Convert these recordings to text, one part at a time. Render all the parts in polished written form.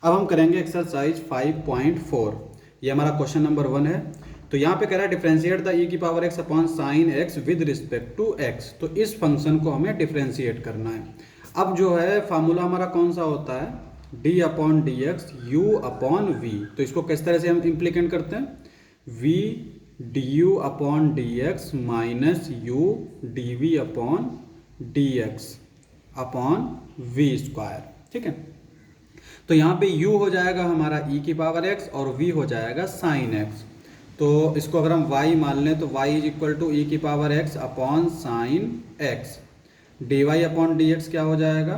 अब हम करेंगे एक्सरसाइज 5.4। ये हमारा क्वेश्चन नंबर 1 है। तो यहाँ पे कह रहा है डिफ्रेंशिएट द ई की power x upon sine x with respect to x. तो इस फंक्शन को हमें डिफ्रेंशिएट करना है। अब जो है फार्मूला हमारा कौन सा होता है, d upon D x u upon v. तो इसको किस तरह से हम इम्प्लीकेट करते हैं, v d u upon D x minus u d v upon D x upon v square. ठीक है, तो यहाँ पे u हो जाएगा हमारा e की पावर x और v हो जाएगा साइन x। तो इसको अगर हम y मान लें तो y is equal to e की power x upon sine x। D Y upon D X क्या हो जाएगा,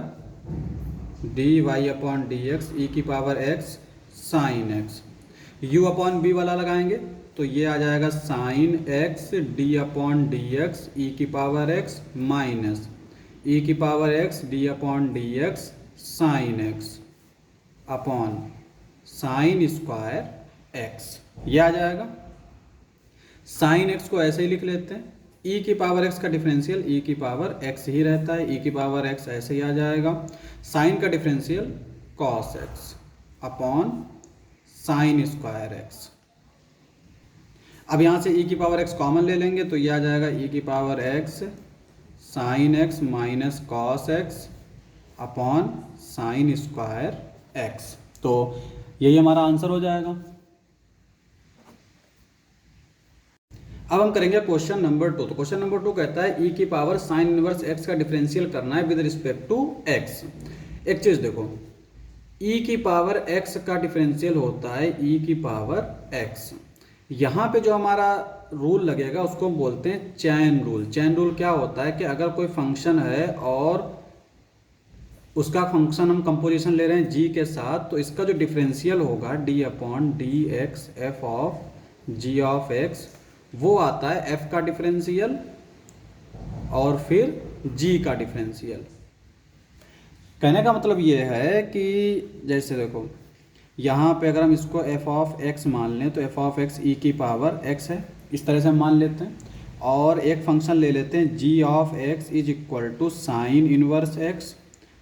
D Y upon D x e की power x sine x। u upon v वाला लगाएंगे तो ये आ जाएगा sine x D upon D x e की पावर x माइनस ई की power x D upon D X sine x upon sine square X. ये आ जाएगा। साइन एक्स को ऐसे ही लिख लेते हैं, ई की पावर एक्स का डिफरेंशियल ई की पावर एक्स ही रहता है, ई की पावर एक्स ऐसे ही आ जाएगा। साइन का differential cos x upon sine square x. अब यहाँ से ई की पावर एक्स कॉमन ले लेंगे तो ये आ जाएगा ई की power x sine x minus cos x upon sine square x. तो यही हमारा आंसर हो जाएगा। अब हम करेंगे क्वेश्चन नंबर 2। तो क्वेश्चन नंबर 2 कहता है ई की पावर साइन इनवर्स एक्स का डिफरेंशियल करना है विद रिस्पेक्ट टू एक्स। एक चीज देखो, ई की पावर एक्स का डिफरेंशियल होता है ई की पावर एक्स। यहाँ पे जो हमारा रूल लगेगा उसको हम बोलते हैं चैन रूल। चैन रूल क्या होता है कि अगर कोई फंक्शन है और उसका फंक्शन हम कंपोजिशन ले रहे हैं g के साथ, तो इसका जो डिफरेंशियल होगा d upon D x f of g of x, वो आता है f का डिफरेंशियल और फिर g का डिफरेंशियल। कहने का मतलब ये है कि जैसे देखो यहाँ पे अगर हम इसको f ऑफ x मान लें तो f ऑफ x e की पावर x है, इस तरह से हम मान लेते हैं। और एक फंक्शन ले लेते हैं g of x is equal to sine inverse x।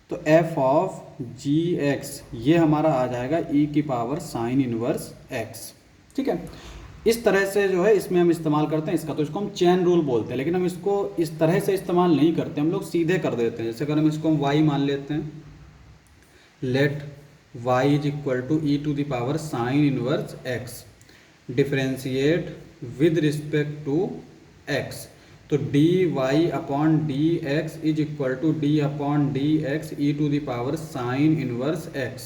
तो f ऑफ जी एक्स ये हमारा आ जाएगा e की पावर साइन इनवर्स x। ठीक है, इस तरह से जो है इसमें हम इस्तेमाल करते हैं इसका। तो इसको हम चैन रूल बोलते हैं, लेकिन हम इसको इस तरह से इस्तेमाल नहीं करते, हम लोग सीधे कर देते हैं। जैसे अगर हम इसको y मान लेते हैं, let y is equal to e to the power sine inverse x differentiate with respect to x। तो d Y upon D x is equal to d upon D x e to the power sine inverse x.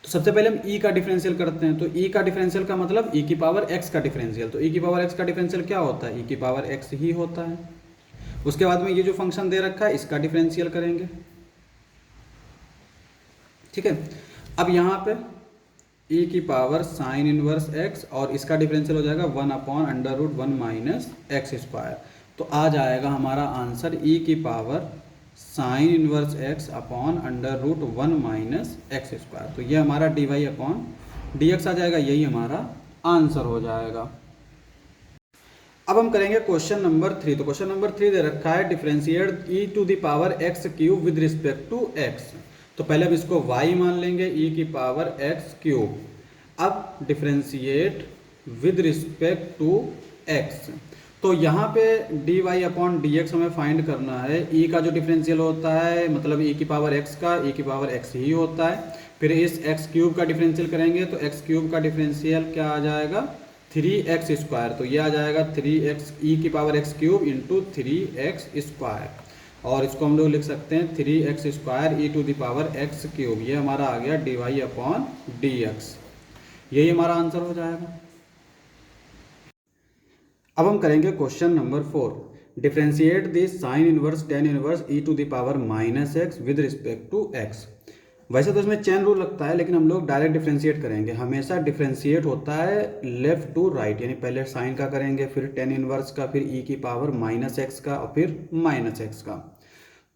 तो सबसे पहले हम ई का differential करते हैं। तो ई का डिफरेंशियल का मतलब ई की पावर एक्स का डिफरेंशियल। तो ई की पावर एक्स का डिफरेंशियल क्या होता है, ई की पावर एक्स ही होता है। उसके बाद में ये जो फंक्शन दे रखा है इसका डिफरेंशियल करेंगे। ठीक है, अब यहाँ पे ई की पावर साइन इनवर्स एक्स और इसका डिफरेंशियल हो जाएगा 1 upon under root 1 minus x square. तो आ जाएगा हमारा आंसर ई की power sine inverse x upon under root 1 minus x square. तो ये हमारा d Y upon D x आ जाएगा, यही हमारा आंसर हो जाएगा। अब हम करेंगे क्वेश्चन नंबर 3। तो क्वेश्चन नंबर 3 दे रखा है differentiate e to the power x cube with respect to x. तो पहले हम इसको y मान लेंगे ई की पावर एक्स क्यूब। अब differentiate with respect to x। तो यहाँ पे d Y upon D x हमें फाइंड करना है। e का जो डिफरेंशियल होता है मतलब e की पावर x का e की पावर x ही होता है। फिर इस x क्यूब का डिफरेंशियल करेंगे तो x क्यूब का डिफरेंशियल क्या आ जाएगा, 3x स्क्वायर। तो ये आ जाएगा 3x e की power x cube into 3x square. और इसको हम लोग लिख सकते हैं 3x square e to the power x cube. ये हमारा आ गया d Y upon D x, यही हमारा आंसर हो जाएगा। अब हम करेंगे question number 4। Differentiate the sine inverse tan inverse e to the power minus x with respect to x. वैसे तो इसमें चेन रूल लगता है, लेकिन हम लोग डायरेक्ट डिफरेंशिएट करेंगे। हमेशा डिफरेंशिएट होता है लेफ्ट टू राइट, यानी पहले साइन का करेंगे, फिर टेन इनवर्स का, फिर ई की पावर माइनस एक्स का और फिर माइनस एक्स का।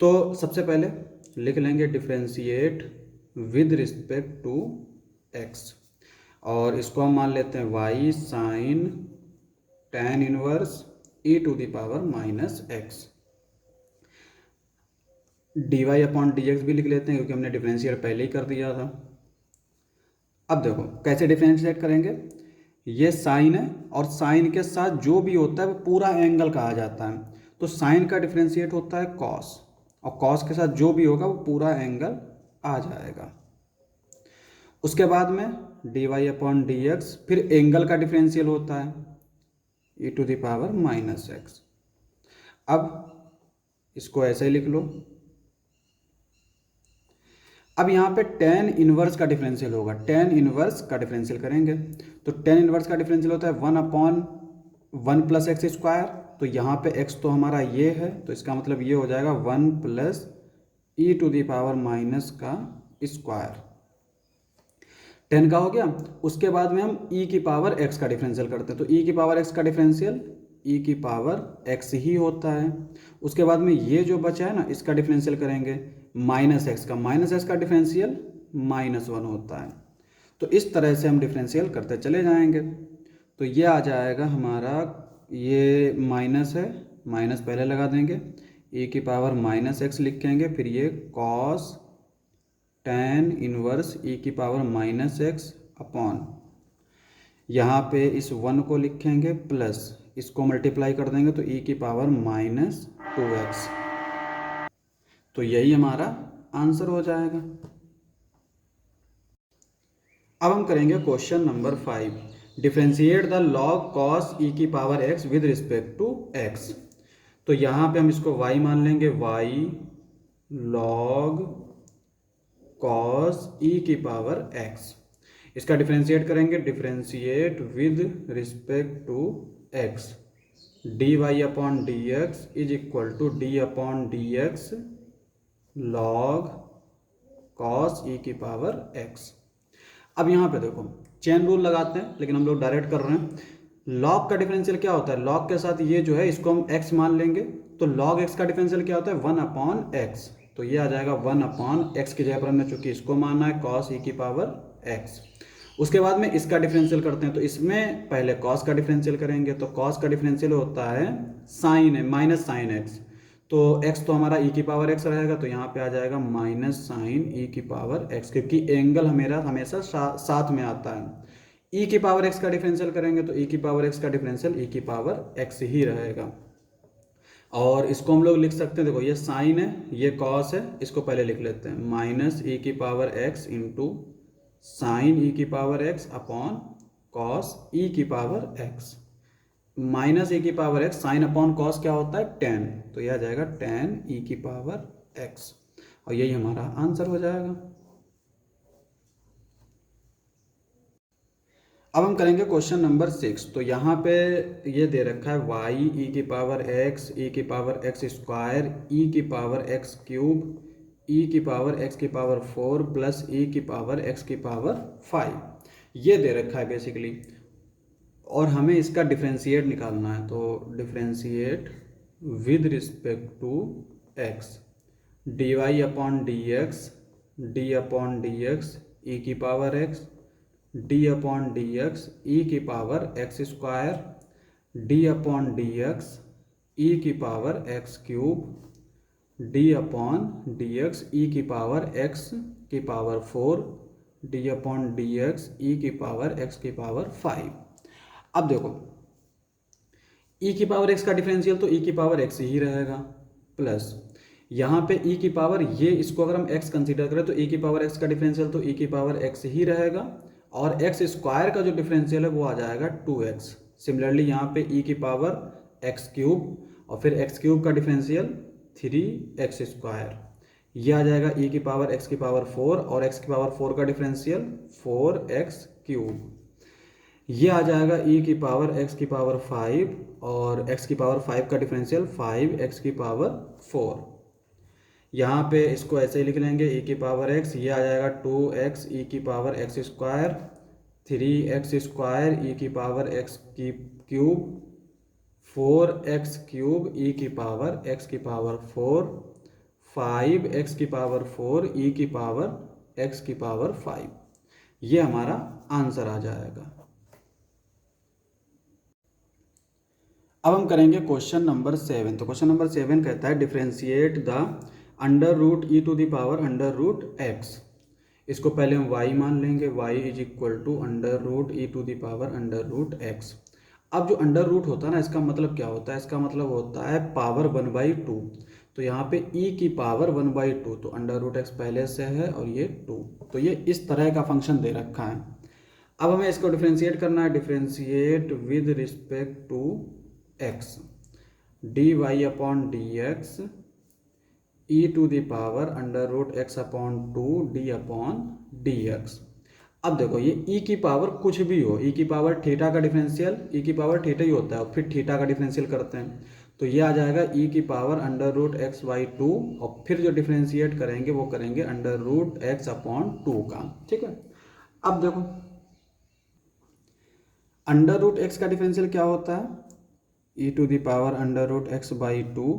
तो सबसे पहले लिख लेंगे differentiate with respect to x और इसको हम मान लेते हैं y sine tan inverse e to the power minus x. D Y upon D x भी लिख लेते हैं क्योंकि हमने डिफरेंशियल पहले ही कर दिया था। अब देखो कैसे डिफ्रेंशिएट करेंगे, ये साइन है और साइन के साथ जो भी होता है वो पूरा एंगल कहा जाता है। तो साइन का डिफ्रेंशिएट होता है कॉस, और कॉस के साथ जो भी होगा वो पूरा एंगल आ जाएगा। उसके बाद में d Y upon D x, फिर एंगल का डिफरेंशियल होता है e to the power minus x. अब इसको ऐसे ही लिख लो। अब यहाँ पे टेन इनवर्स का डिफरेंशियल होगा, टेन इनवर्स का डिफरेंशियल करेंगे तो टेन इनवर्स का डिफरेंशियल होता है 1/1 + x²। तो यहाँ पे x तो हमारा ये है, तो इसका मतलब ये हो जाएगा 1 + e to the power minus का स्क्वायर। 10 का हो गया। उसके बाद में हम e की पावर x का डिफरेंशियल करते हैं, तो e की पावर x का डिफरेंशियल e की पावर x ही होता है। उसके बाद में ये जो बचा है ना, इसका डिफरेंशियल करेंगे -x का, -x का डिफरेंशियल -1 होता है। तो इस तरह से हम डिफरेंशियल करते चले जाएंगे। तो ये आ जाएगा हमारा, ये माइनस है, माइनस पहले लगा देंगे, e की पावर -x लिखेंगे, फिर ये cos tan इनवर्स e की पावर -x अपॉन, यहाँ पे इस 1 को लिखेंगे प्लस इसको मल्टीप्लाई कर देंगे तो e की पावर -2x। तो यही हमारा आंसर हो जाएगा। अब हम करेंगे question number 5, differentiate the log cos e की power x with respect to x। तो यहाँ पे हम इसको y मान लेंगे, y लॉग कॉस e की पावर x। इसका डिफ्रेंशिएट करेंगे, differentiate with respect to x, D Y upon D x is equal to d upon D x log cos e की पावर x। अब यहाँ पे देखो चेन रूल लगाते हैं, लेकिन हम लोग डायरेक्ट कर रहे हैं। लॉग का डिफरेंशियल क्या होता है, लॉग के साथ ये जो है इसको हम x मान लेंगे, तो लॉग x का डिफरेंशियल क्या होता है 1/x। तो ये आ जाएगा 1/x की जगह पर हमने चूंकि इसको मानना है cos e की पावर x। उसके बाद में इसका डिफरेंशियल करते हैं, तो इसमें पहले cos का डिफरेंशियल करेंगे, तो cos का डिफरेंशियल होता है साइन है माइनस साइन x। तो x तो हमारा e की पावर x रहेगा, तो यहाँ पे आ जाएगा माइनस साइन e की पावर x, क्योंकि एंगल हमेशा साथ में आता है। e की पावर x का डिफरेंशियल करेंगे तो e की पावर x का डिफरेंशियल e की पावर x ही रहेगा। और इसको हम लोग लिख सकते हैं, देखो ये साइन है, ये कॉस है, इसको पहले लिख लेते हैं, माइनस e की power x into sine e की power x upon cos e की पावर x। माइनस e की power x sine upon cos क्या होता है 10, तो यह आ जाएगा 10 e की पावर x, और यही हमारा आंसर हो जाएगा। अब हम करेंगे क्वेश्चन नंबर 6। तो यहाँ पे ये दे रखा है y e की पावर x e की पावर x² e की पावर x³ e की पावर x की पावर 4 प्लस e की पावर x की पावर 5, ये दे रखा है बेसिकली, और हमें इसका डिफरेंशिएट निकालना है। तो differentiate with respect to x, D Y upon D x, d upon D x e की power x, D upon D x e की power x², d upon D x e की power x³, d upon D x e की power x की power 4, d upon D x e की power x की power 5। अब देखो e की power x का डिफरेंशियल तो e की पावर x ही रहेगा, प्लस यहाँ पे e की पावर, ये इसको अगर हम x कंसीडर करें तो e की पावर x का डिफरेंशियल तो e की पावर x ही रहेगा, और x² का जो डिफरेंशियल है वो आ जाएगा 2x। सिमिलरली यहाँ पे e की पावर x³ और फिर x³ का डिफरेंशियल 3x², ये आ जाएगा e की पावर x की पावर 4 और x की पावर 4 का डिफरेंशियल 4x³, ये आ जाएगा e की पावर x की पावर 5 और x की पावर 5 का डिफरेंशियल 5x की पावर 4। यहाँ पे इसको ऐसे ही लिख लेंगे e की पावर x, ये आ जाएगा 2x e की पावर x², 3x² e की पावर x³, 4x³ e की पावर x की पावर 4, 5x की पावर 4 e की पावर x की पावर 5, ये हमारा आंसर आ जाएगा। अब हम करेंगे क्वेश्चन नंबर 7। तो क्वेश्चन नंबर 7 कहता है differentiate the under root e to the power under root x। इसको पहले हम y मान लेंगे, y is equal to under root e to the power under root x. अब जो अंडर रूट होता है ना, इसका मतलब क्या होता है, इसका मतलब होता है पावर 1/2। तो यहाँ पे e की पावर 1/2, तो अंडर रूट एक्स पहले से है और ये 2, तो ये इस तरह का फंक्शन दे रखा है। अब हमें इसको डिफ्रेंशिएट करना है, differentiate with respect to x, d Y upon D x e to the power under root x upon 2 d upon D x. अब देखो ये e की पावर कुछ भी हो, e की पावर थीटा का डिफरेंशियल e की पावर थीटा ही होता है और फिर थीटा का डिफरेंशियल करते हैं, तो ये आ जाएगा e की power under root x by 2 और फिर जो डिफरेंशिएट करेंगे वो करेंगे अंडर रूट एक्स अपॉन 2 का। ठीक है, अब देखो अंडर रूट एक्स का डिफरेंशियल क्या होता है, e to the power under root x by 2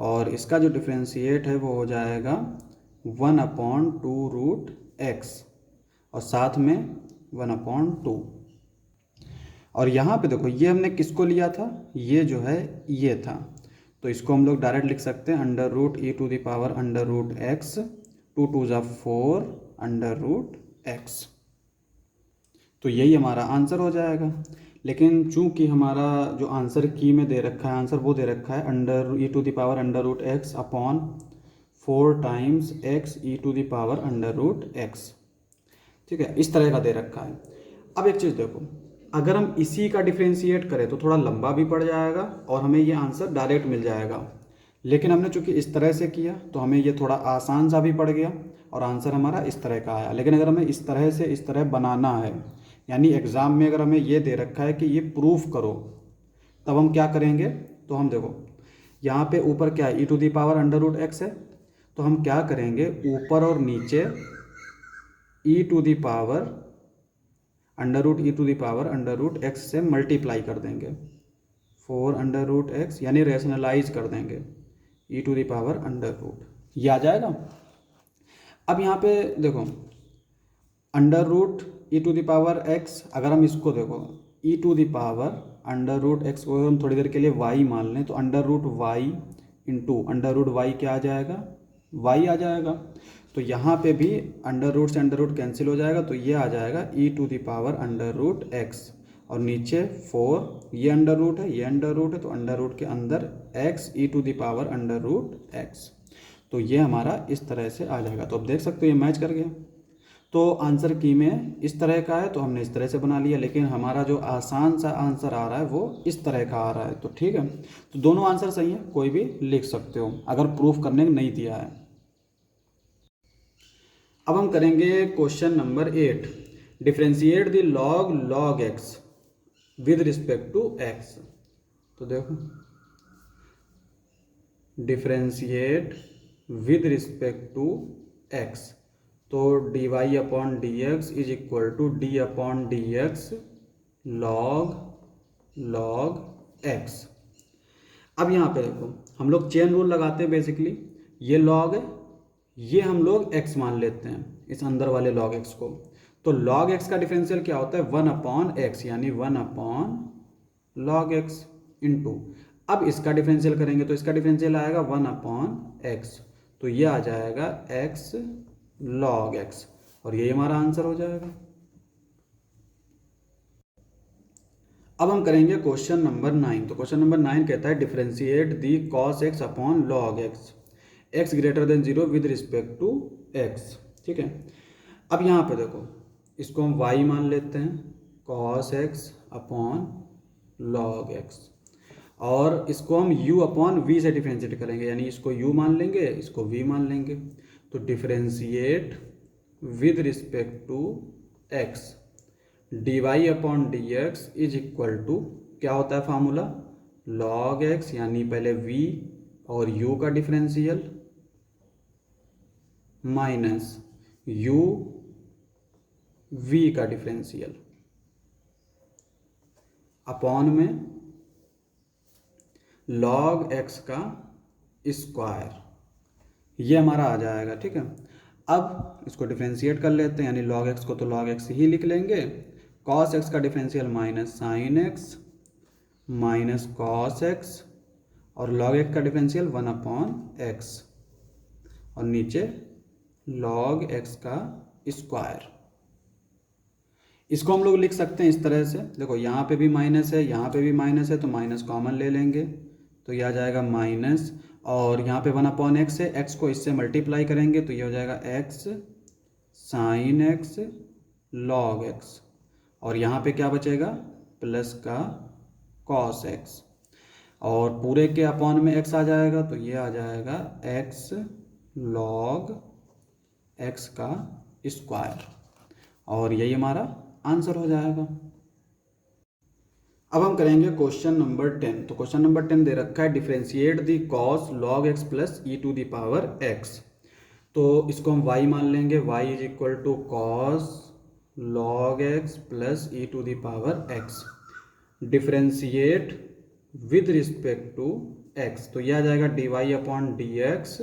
और इसका जो डिफरेंशिएट है वो हो जाएगा 1/2 रूट एक्स और साथ में 1/2। और यहाँ पे देखो ये हमने किसको लिया था, ये जो है ये था, तो इसको हम लोग डायरेक्ट लिख सकते हैं under root e to the power under root x 2 2 ज़ा 4 अंडर रूट एक्स। तो यही हमारा आंसर हो जाएगा। लेकिन चूंकि हमारा जो आंसर की में दे रखा है, आंसर वो दे रखा है under e to the power under root x upon 4 times x e to the power under root x. ठीक है, इस तरह का दे रखा है। अब एक चीज़ देखो, अगर हम इसी का डिफ्रेंशिएट करें तो थोड़ा लंबा भी पड़ जाएगा और हमें ये आंसर डायरेक्ट मिल जाएगा, लेकिन हमने चूंकि इस तरह से किया तो हमें ये थोड़ा आसान सा भी पड़ गया और आंसर हमारा इस तरह का आया। लेकिन अगर हमें इस तरह से इस तरह बनाना है, यानी एग्ज़ाम में अगर हमें ये दे रखा है कि ये प्रूफ करो, तब हम क्या करेंगे, तो हम देखो यहाँ पे ऊपर क्या है, e to the power under root x है, तो हम क्या करेंगे ऊपर और नीचे e to the power under root e to the power under root x से मल्टीप्लाई कर देंगे 4 अंडर रूट एक्स, यानी रेशनलाइज कर देंगे e to the power under root, ये आ जाएगा। अब यहाँ पे देखो under root e to the power x, अगर हम इसको देखो e to the power under root x को हम थोड़ी देर के लिए वाई मान लें, तो under root y into under root y क्या आ जाएगा, वाई आ जाएगा। तो यहाँ पे भी अंडर रूट से अंडर रूट कैंसिल हो जाएगा, तो ये आ जाएगा e to the power under root x और नीचे 4, ये अंडर रूट है ये अंडर रूट है, तो अंडर रूट के अंदर x e to the power under root x, तो ये हमारा इस तरह से आ जाएगा। तो अब देख सकते हो ये मैच कर गया। तो आंसर की में इस तरह का है तो हमने इस तरह से बना लिया, लेकिन हमारा जो आसान सा आंसर आ रहा है वो इस तरह का आ रहा है। तो ठीक है, तो दोनों आंसर सही है, कोई भी लिख सकते हो अगर प्रूफ करने नहीं दिया है। अब हम करेंगे question number 8, differentiate the log x with respect to x. तो देखो differentiate with respect to x, तो d Y upon D x is equal to d upon D x log x. अब यहाँ पे देखो हम लोग चेन रूल लगाते हैं बेसिकली, ये लॉग है, ये हम लोग x मान लेते हैं इस अंदर वाले log x को, तो log x का डिफरेंशियल क्या होता है 1/x, यानी 1/log x इंटू, अब इसका डिफरेंशियल करेंगे तो इसका डिफरेंशियल आएगा 1/x, तो ये आ जाएगा x log x और ये हमारा आंसर हो जाएगा। अब हम करेंगे क्वेश्चन नंबर 9। तो क्वेश्चन नंबर 9 कहता है differentiate the cos x upon log x x greater than 0 with respect to x। ठीक है, अब यहाँ पे देखो इसको हम y मान लेते हैं cos x upon log x और इसको हम u अपॉन v से डिफ्रेंशिएट करेंगे, यानी इसको u मान लेंगे इसको v मान लेंगे। तो differentiate with respect to x D Y upon D x is equal to क्या होता है फार्मूला, log x यानी पहले v और u का डिफरेंशियल माइनस u v का डिफरेंशियल अपॉन में log x का स्क्वायर, ये हमारा आ जाएगा। ठीक है, अब इसको डिफरेंशिएट कर लेते हैं, यानी log x को तो log x ही लिख लेंगे, cos x का differential minus sin x minus cos x और log x का डिफरेंशियल 1/x और नीचे log x का स्क्वायर। इसको हम लोग लिख सकते हैं इस तरह से, देखो यहाँ पे भी माइनस है, यहाँ पे भी माइनस है, तो माइनस कॉमन ले लेंगे तो ये आ जाएगा माइनस, और यहाँ पे 1/x है, x को इससे मल्टीप्लाई करेंगे तो ये हो जाएगा x sine x log x, और यहाँ पे क्या बचेगा प्लस का कॉस x, और पूरे के अपॉन में x आ जाएगा तो ये आ जाएगा x लॉग x का स्क्वायर, और यही हमारा आंसर हो जाएगा। अब हम करेंगे क्वेश्चन नंबर 10। तो क्वेश्चन नंबर 10 दे रखा है differentiate the cos log x plus e to the power x। तो इसको हम y मान लेंगे, y is equal to cos log x plus e to the power x, differentiate with respect to x, तो यह आ जाएगा dy upon D x,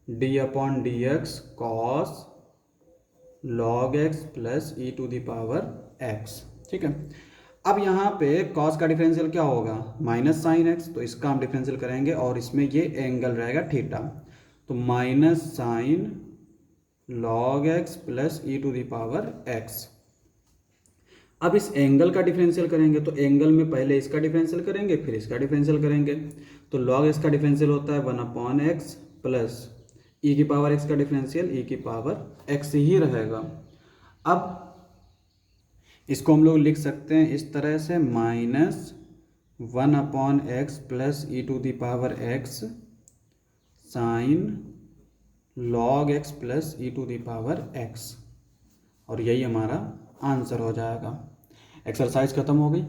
d upon D x cos log x plus e to the power x। ठीक है, अब यहाँ पे cos का डिफरेंशियल क्या होगा माइनस साइन x, तो इसका हम डिफरेंशियल करेंगे और इसमें ये एंगल रहेगा थीटा, तो minus sine log x plus e to the power x। अब इस एंगल का डिफरेंशियल करेंगे तो एंगल में पहले इसका डिफरेंशियल करेंगे फिर इसका डिफरेंशियल करेंगे, तो लॉग x का डिफरेंशियल होता है 1/x प्लस ई की पावर x का डिफरेंशियल ई की पावर x ही रहेगा। अब इसको हम लोग लिख सकते हैं इस तरह से minus 1/x plus e to the power x sine log x plus e to the power x, और यही हमारा आंसर हो जाएगा। एक्सरसाइज खत्म हो गई।